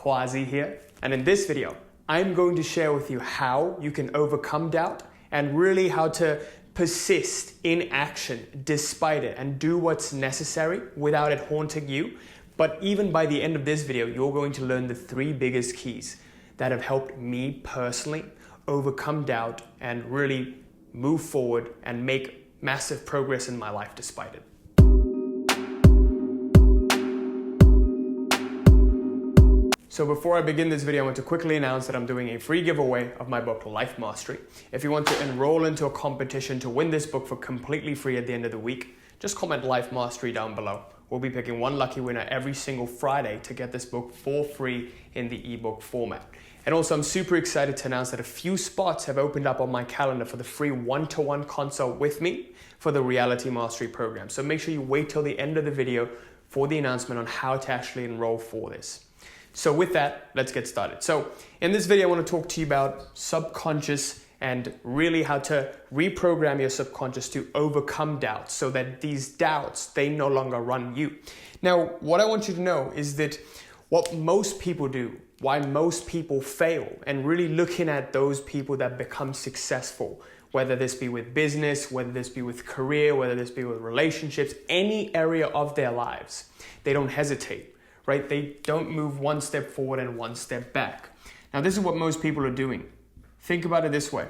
Quasi here, and in this video, I'm going to share with you how you can overcome doubt and really how to persist in action despite it and do what's necessary without it haunting you. But even by the end of this video, you're going to learn the 3 biggest keys that have helped me personally overcome doubt and really move forward and make massive progress in my life despite it. So before I begin this video, I want to quickly announce that I'm doing a free giveaway of my book, Life Mastery. If you want to enroll into a competition to win this book for completely free at the end of the week, just comment Life Mastery down below. We'll be picking one lucky winner every single Friday to get this book for free in the ebook format. And also, I'm super excited to announce that a few spots have opened up on my calendar for the free one-to-one consult with me for the Reality Mastery program. So make sure you wait till the end of the video for the announcement on how to actually enroll for this. So with that, let's get started. So in this video, I want to talk to you about subconscious and really how to reprogram your subconscious to overcome doubts so that these doubts, they no longer run you. Now, what I want you to know is that what most people do, why most people fail, and really looking at those people that become successful, whether this be with business, whether this be with career, whether this be with relationships, any area of their lives, they don't hesitate. Right? They don't move one step forward and one step back. Now, this is what most people are doing. Think about it this way.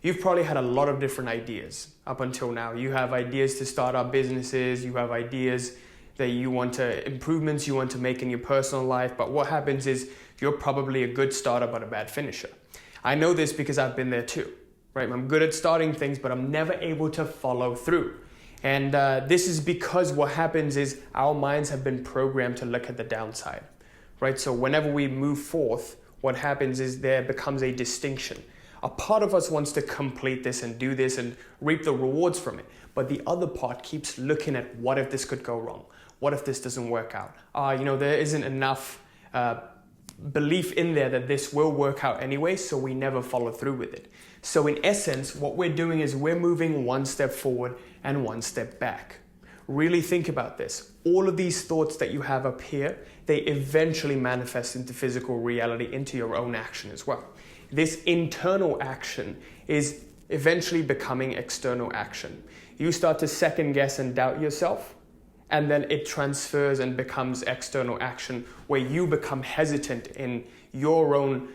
You've probably had a lot of different ideas up until now. You have ideas to start up businesses. You have ideas that you want to, improvements you want to make in your personal life. But what happens is you're probably a good starter, but a bad finisher. I know this because I've been there too, right? I'm good at starting things, but I'm never able to follow through. And this is because what happens is our minds have been programmed to look at the downside, right? So whenever we move forth, what happens is there becomes a distinction. A part of us wants to complete this and do this and reap the rewards from it. But the other part keeps looking at what if this could go wrong? What if this doesn't work out? There isn't enough belief in there that this will work out anyway, so we never follow through with it. So in essence, what we're doing is we're moving one step forward and one step back. Really think about this. All of these thoughts that you have up here, they eventually manifest into physical reality, into your own action as well. This internal action is eventually becoming external action. You start to second guess and doubt yourself, and then it transfers and becomes external action where you become hesitant in your own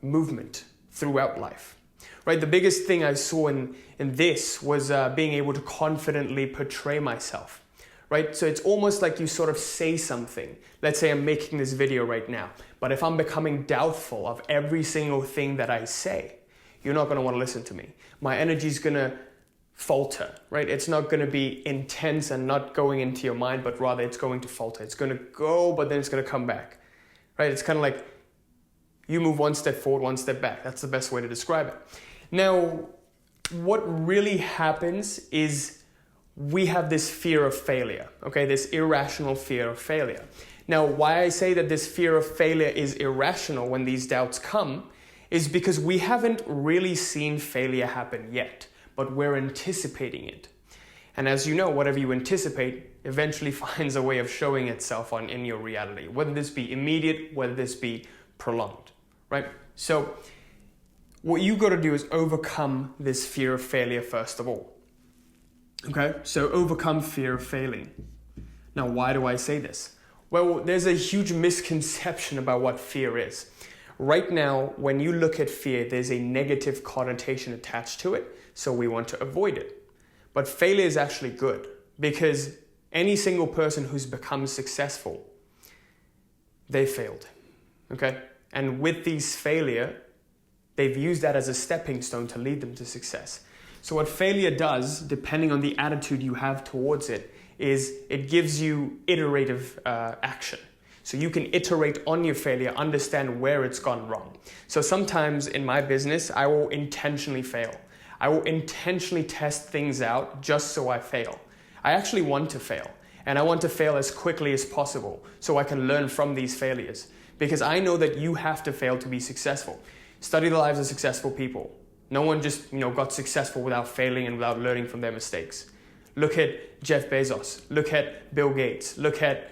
movement throughout life. Right? The biggest thing I saw in this was being able to confidently portray myself. Right? So it's almost like you sort of say something. Let's say I'm making this video right now, but if I'm becoming doubtful of every single thing that I say, you're not going to want to listen to me. My energy is going to falter, right? It's not going to be intense and not going into your mind, but rather it's going to falter. It's going to go, but then it's going to come back, right? It's kind of like you move one step forward, one step back. That's the best way to describe it. Now, what really happens is we have this fear of failure, okay? This irrational fear of failure. Now, why I say that this fear of failure is irrational when these doubts come is because we haven't really seen failure happen yet, but we're anticipating it. And as you know, whatever you anticipate eventually finds a way of showing itself in your reality, whether this be immediate, whether this be prolonged, right? So what you got to do is overcome this fear of failure first of all. Okay, so overcome fear of failing. Now, why do I say this? Well, there's a huge misconception about what fear is. Right now, when you look at fear, there's a negative connotation attached to it, so we want to avoid it. But failure is actually good because any single person who's become successful, they failed, okay? And with these failure, they've used that as a stepping stone to lead them to success. So what failure does, depending on the attitude you have towards it, is it gives you iterative action. So you can iterate on your failure, understand where it's gone wrong. So sometimes in my business, I will intentionally fail. I will intentionally test things out just so I fail. I actually want to fail, and I want to fail as quickly as possible so I can learn from these failures. Because I know that you have to fail to be successful. Study the lives of successful people. No one just got successful without failing and without learning from their mistakes. Look at Jeff Bezos. Look at Bill Gates. Look at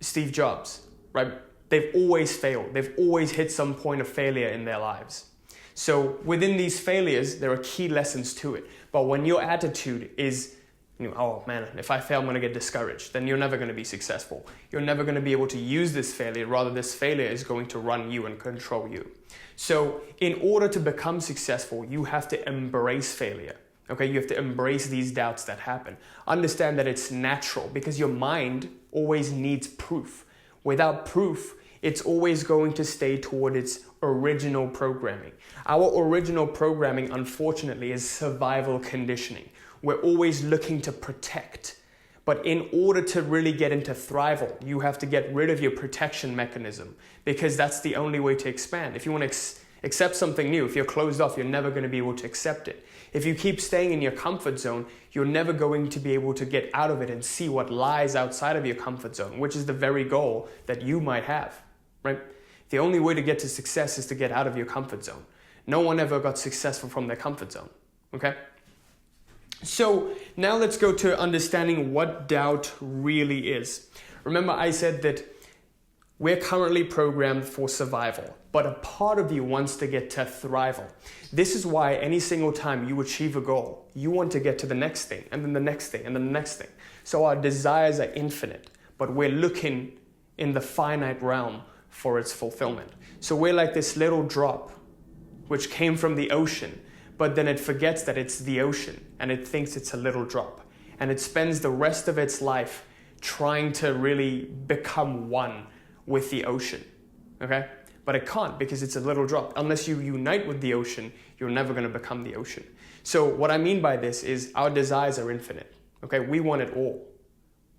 Steve Jobs. Right? they've always failed. They've always hit some point of failure in their lives. So within these failures, there are key lessons to it. But when your attitude is, oh man, if I fail, I'm going to get discouraged, then you're never going to be successful. You're never going to be able to use this failure. Rather, this failure is going to run you and control you. So in order to become successful, you have to embrace failure. Okay, you have to embrace these doubts that happen. Understand that it's natural because your mind always needs proof. Without proof, it's always going to stay toward its original programming. Our original programming, unfortunately, is survival conditioning. We're always looking to protect. But in order to really get into thrival, you have to get rid of your protection mechanism because that's the only way to expand. If you want to accept something new, if you're closed off, you're never going to be able to accept it. If you keep staying in your comfort zone, you're never going to be able to get out of it and see what lies outside of your comfort zone, which is the very goal that you might have, right? The only way to get to success is to get out of your comfort zone. No one ever got successful from their comfort zone, okay? So now let's go to understanding what doubt really is. Remember, I said that we're currently programmed for survival, but a part of you wants to get to thrival. This is why any single time you achieve a goal, you want to get to the next thing, and then the next thing, and then the next thing. So our desires are infinite, but we're looking in the finite realm for its fulfillment. So we're like this little drop, which came from the ocean, but then it forgets that it's the ocean, and it thinks it's a little drop. And it spends the rest of its life trying to really become one with the ocean, okay? But it can't because it's a little drop. Unless you unite with the ocean, you're never going to become the ocean. So what I mean by this is our desires are infinite, okay? We want it all.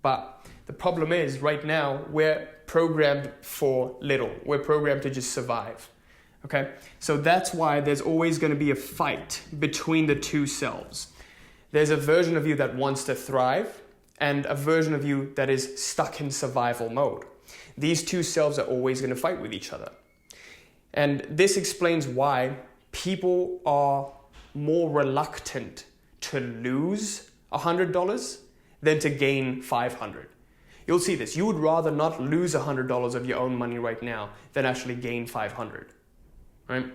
But the problem is right now we're programmed for little. We're programmed to just survive, okay? So that's why there's always going to be a fight between the two selves. There's a version of you that wants to thrive and a version of you that is stuck in survival mode. These two selves are always going to fight with each other. And this explains why people are more reluctant to lose $100 than to gain $500. You'll see this. You would rather not lose $100 of your own money right now than actually gain $500, right?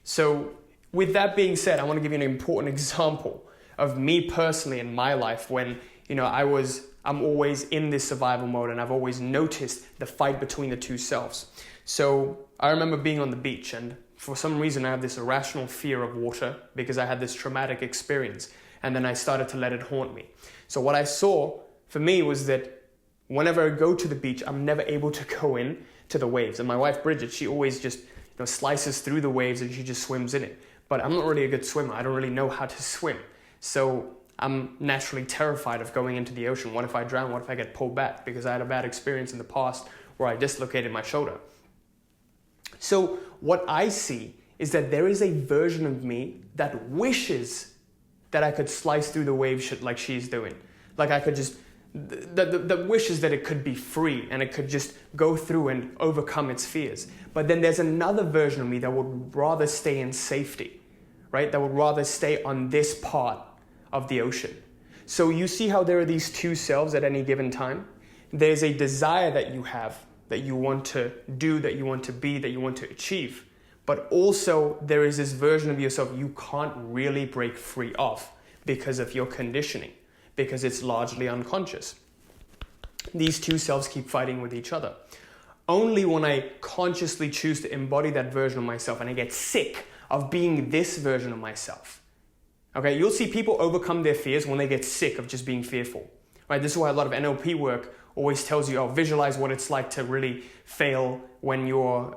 So with that being said, I want to give you an important example of me personally in my life when, I'm always in this survival mode and I've always noticed the fight between the two selves. So I remember being on the beach and for some reason I have this irrational fear of water because I had this traumatic experience and then I started to let it haunt me. So what I saw for me was that whenever I go to the beach, I'm never able to go in to the waves. And my wife, Bridget, she always just slices through the waves and she just swims in it. But I'm not really a good swimmer. I don't really know how to swim. So I'm naturally terrified of going into the ocean. What if I drown? What if I get pulled back? Because I had a bad experience in the past where I dislocated my shoulder. So what I see is that there is a version of me that wishes that I could slice through the waves like she's doing. Like I could just, that wishes that it could be free and it could just go through and overcome its fears. But then there's another version of me that would rather stay in safety, right? That would rather stay on this part of the ocean. So you see how there are these two selves at any given time? There's a desire that you have, that you want to do, that you want to be, that you want to achieve. But also there is this version of yourself you can't really break free of because of your conditioning, because it's largely unconscious. These two selves keep fighting with each other. Only when I consciously choose to embody that version of myself and I get sick of being this version of myself. Okay, you'll see people overcome their fears when they get sick of just being fearful. Right? This is why a lot of NLP work always tells you, visualize what it's like to really fail when you're,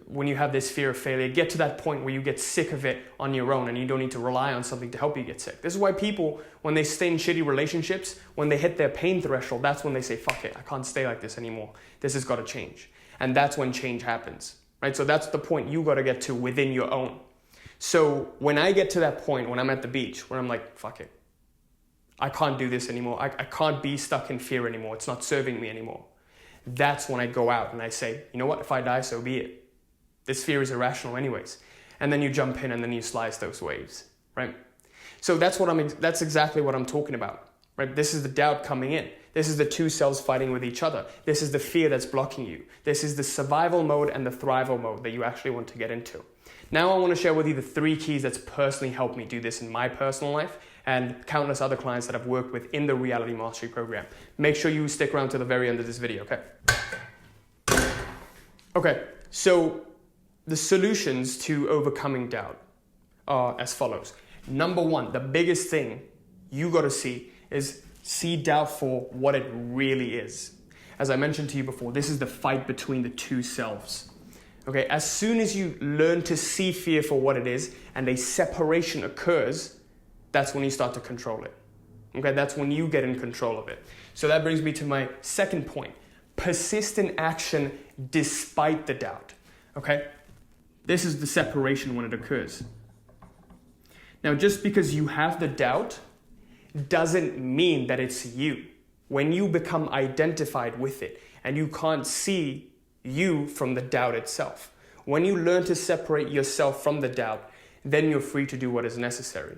when you have this fear of failure. Get to that point where you get sick of it on your own and you don't need to rely on something to help you get sick. This is why people, when they stay in shitty relationships, when they hit their pain threshold, that's when they say, fuck it, I can't stay like this anymore. This has got to change. And that's when change happens, right? So that's the point you got to get to within your own. So when I get to that point, when I'm at the beach, where I'm like, fuck it, I can't do this anymore. I can't be stuck in fear anymore. It's not serving me anymore. That's when I go out and I say, you know what, if I die, so be it. This fear is irrational anyways. And then you jump in and then you slice those waves, right? So that's exactly what I'm talking about, right? This is the doubt coming in. This is the two selves fighting with each other. This is the fear that's blocking you. This is the survival mode and the thrival mode that you actually want to get into. Now I want to share with you the 3 keys that's personally helped me do this in my personal life and countless other clients that I've worked with in the Reality Mastery Program. Make sure you stick around to the very end of this video, okay? Okay, so the solutions to overcoming doubt are as follows. Number 1, the biggest thing you got to see doubt for what it really is. As I mentioned to you before, this is the fight between the two selves. Okay, as soon as you learn to see fear for what it is and a separation occurs, that's when you start to control it. Okay, that's when you get in control of it. So that brings me to my second point. Persist in action despite the doubt. Okay, this is the separation when it occurs. Now, just because you have the doubt doesn't mean that it's you. When you become identified with it and you can't see you from the doubt itself, when you learn to separate yourself from the doubt, then you're free to do what is necessary.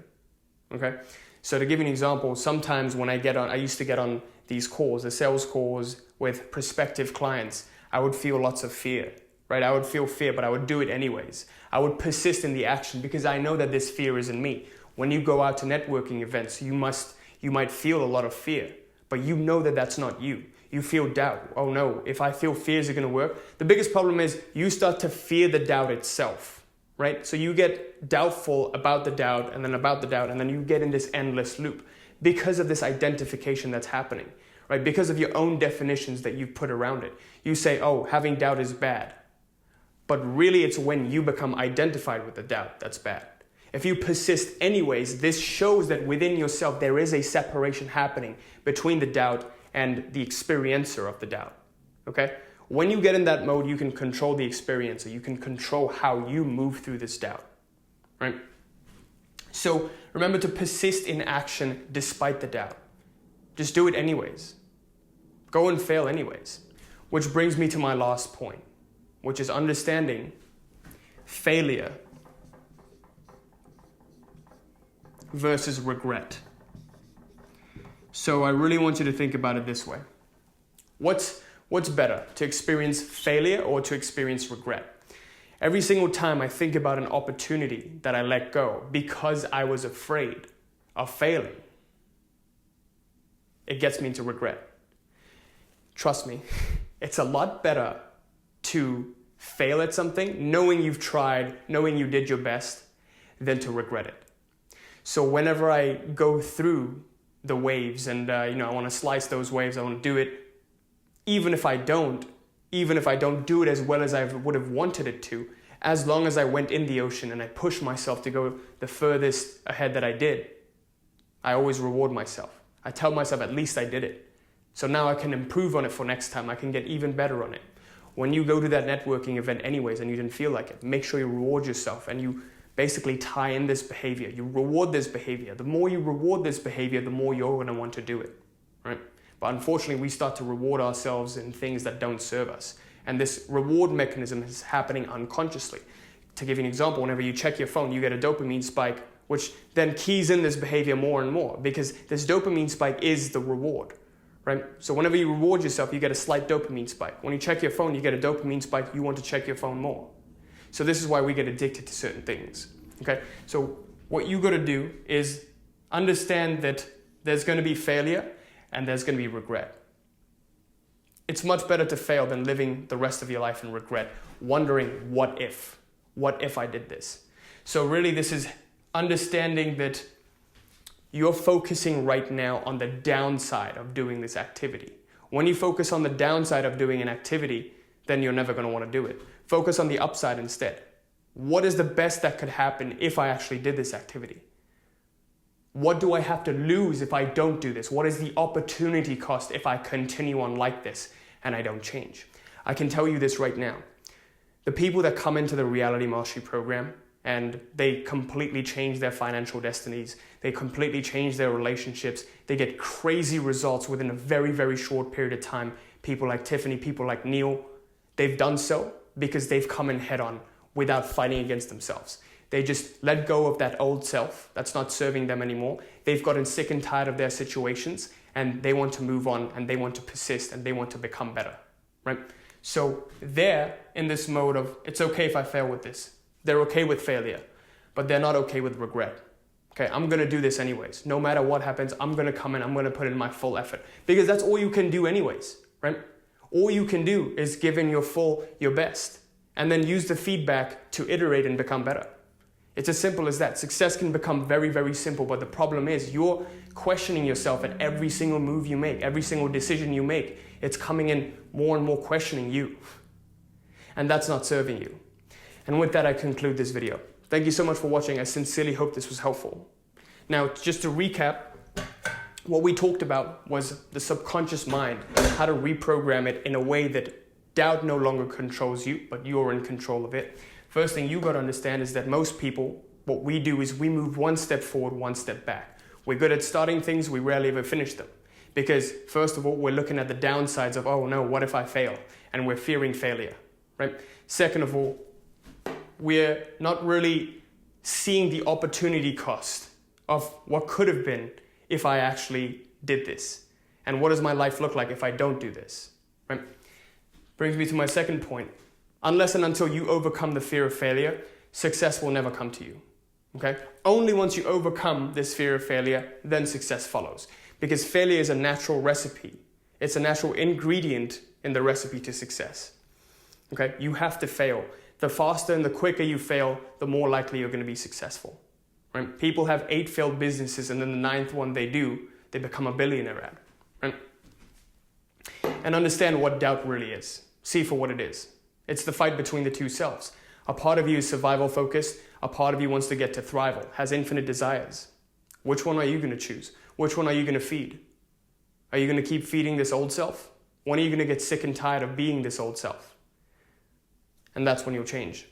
Okay? So to give you an example, sometimes when I used to get on these calls, the sales calls with prospective clients, I would feel lots of fear, right? I would feel fear, but I would do it anyways. I would persist in the action because I know that this fear is in me. When you go out to networking events, you might feel a lot of fear, but you know that that's not you. You feel doubt. Oh no, if I feel fear, is it going to work? The biggest problem is you start to fear the doubt itself, right? So you get doubtful about the doubt and then about the doubt, and then you get in this endless loop because of this identification that's happening, right? Because of your own definitions that you've put around it. You say, oh, having doubt is bad. But really it's when you become identified with the doubt that's bad. If you persist anyways, this shows that within yourself there is a separation happening between the doubt and the experiencer of the doubt, okay? When you get in that mode, you can control the experiencer. You can control how you move through this doubt, right? So remember to persist in action despite the doubt. Just do it anyways. Go and fail anyways. Which brings me to my last point, which is understanding failure versus regret. So I really want you to think about it this way. What's better, to experience failure or to experience regret? Every single time I think about an opportunity that I let go because I was afraid of failing, it gets me into regret. Trust me, it's a lot better to fail at something, knowing you've tried, knowing you did your best, than to regret it. So whenever I go through the waves and I want to slice those waves, I want to do it, even if I don't do it as well as I would have wanted it to, as long as I went in the ocean and I pushed myself to go the furthest ahead that I did, I always reward myself. I tell myself at least I did it. So now I can improve on it for next time. I can get even better on it. When you go to that networking event anyways and you didn't feel like it, make sure you reward yourself and you basically tie in this behavior. You reward this behavior. The more you reward this behavior, the more you're going to want to do it, right? But unfortunately, we start to reward ourselves in things that don't serve us. And this reward mechanism is happening unconsciously. To give you an example, whenever you check your phone, you get a dopamine spike, which then keys in this behavior more and more because this dopamine spike is the reward, right? So whenever you reward yourself, you get a slight dopamine spike. When you check your phone, you get a dopamine spike. You want to check your phone more. So this is why we get addicted to certain things, okay? So what you got to do is understand that there's going to be failure and there's going to be regret. It's much better to fail than living the rest of your life in regret, wondering what if I did this? So really this is understanding that you're focusing right now on the downside of doing this activity. When you focus on the downside of doing an activity, then you're never going to want to do it. Focus on the upside instead. What is the best that could happen if I actually did this activity? What do I have to lose if I don't do this? What is the opportunity cost if I continue on like this and I don't change? I can tell you this right now. The people that come into the Reality Mastery Program and they completely change their financial destinies, they completely change their relationships, they get crazy results within a very, very short period of time. People like Tiffany, people like Neil, they've done so because they've come in head on without fighting against themselves. They just let go of that old self that's not serving them anymore. They've gotten sick and tired of their situations and they want to move on and they want to persist and they want to become better, right? So they're in this mode of, it's okay if I fail with this. They're okay with failure, but they're not okay with regret. Okay, I'm going to do this anyways. No matter what happens, I'm going to come in, I'm going to put in my full effort, because that's all you can do anyways, right? All you can do is give in your best, and then use the feedback to iterate and become better. It's as simple as that. Success can become very, very simple, but the problem is you're questioning yourself at every single move you make, every single decision you make. It's coming in more and more questioning you, and that's not serving you. And with that, I conclude this video. Thank you so much for watching. I sincerely hope this was helpful. Now, just to recap, what we talked about was the subconscious mind, how to reprogram it in a way that doubt no longer controls you, but you're in control of it. First thing you got to understand is that most people, what we do is we move one step forward, one step back. We're good at starting things, we rarely ever finish them. Because first of all, we're looking at the downsides of, oh no, what if I fail? And we're fearing failure, right? Second of all, we're not really seeing the opportunity cost of what could have been if I actually did this. And what does my life look like if I don't do this, right? Brings me to my second point. Unless and until you overcome the fear of failure, success will never come to you, okay? Only once you overcome this fear of failure, then success follows. Because failure is a natural recipe. It's a natural ingredient in the recipe to success, okay? You have to fail. The faster and the quicker you fail, the more likely you're going to be successful, right? People have 8 failed businesses, and then the 9th one they do, they become a billionaire at, right? And understand what doubt really is. See for what it is. It's the fight between the two selves. A part of you is survival focused. A part of you wants to get to thrival, has infinite desires. Which one are you going to choose? Which one are you going to feed? Are you going to keep feeding this old self? When are you going to get sick and tired of being this old self? And that's when you'll change.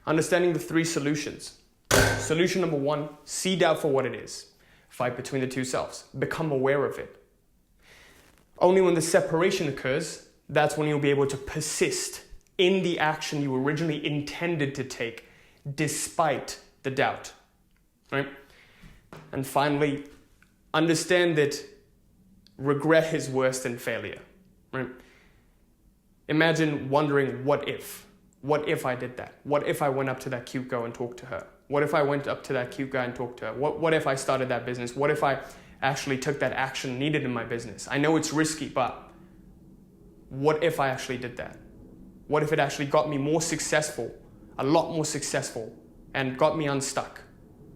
Understanding the 3 solutions. Solution number 1, see doubt for what it is. Fight between the two selves. Become aware of it. Only when the separation occurs, that's when you'll be able to persist in the action you originally intended to take, despite the doubt, right? And finally, understand that regret is worse than failure, right? Imagine wondering, what if? What if I did that? What if I went up to that cute girl and talked to her? What if I went up to that cute guy and talked to her? What if I started that business? What if I actually took that action needed in my business? I know it's risky, but what if I actually did that? What if it actually got me more successful, a lot more successful, and got me unstuck,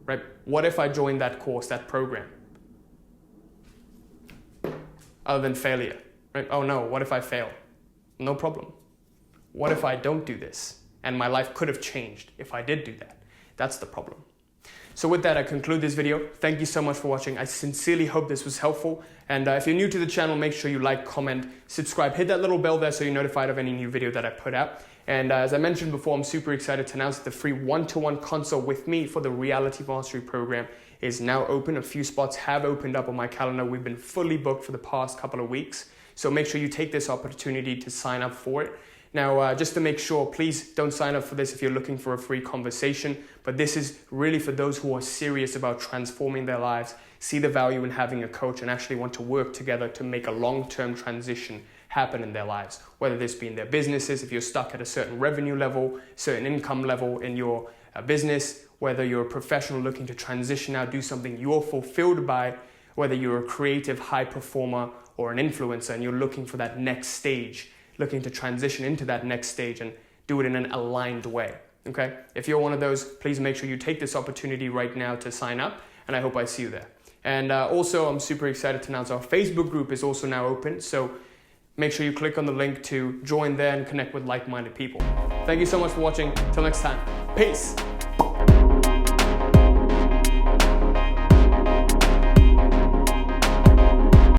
right? What if I joined that course, that program? Other than failure, right? Oh no, what if I fail? No problem. What if I don't do this? And my life could have changed if I did do that. That's the problem. So with that, I conclude this video. Thank you so much for watching. I sincerely hope this was helpful. And if you're new to the channel, make sure you like, comment, subscribe, hit that little bell there so you're notified of any new video that I put out. And as I mentioned before, I'm super excited to announce that the free one-to-one consult with me for the Reality Mastery program is now open. A few spots have opened up on my calendar. We've been fully booked for the past couple of weeks. So make sure you take this opportunity to sign up for it. Now, just to make sure, please don't sign up for this if you're looking for a free conversation, but this is really for those who are serious about transforming their lives, see the value in having a coach, and actually want to work together to make a long-term transition happen in their lives, whether this be in their businesses, if you're stuck at a certain revenue level, certain income level in your business, whether you're a professional looking to transition out, do something you're fulfilled by, whether you're a creative high performer or an influencer and you're looking for that next stage, looking to transition into that next stage and do it in an aligned way, okay? If you're one of those, please make sure you take this opportunity right now to sign up, and I hope I see you there. And also, I'm super excited to announce our Facebook group is also now open, so make sure you click on the link to join there and connect with like-minded people. Thank you so much for watching. Till next time, peace.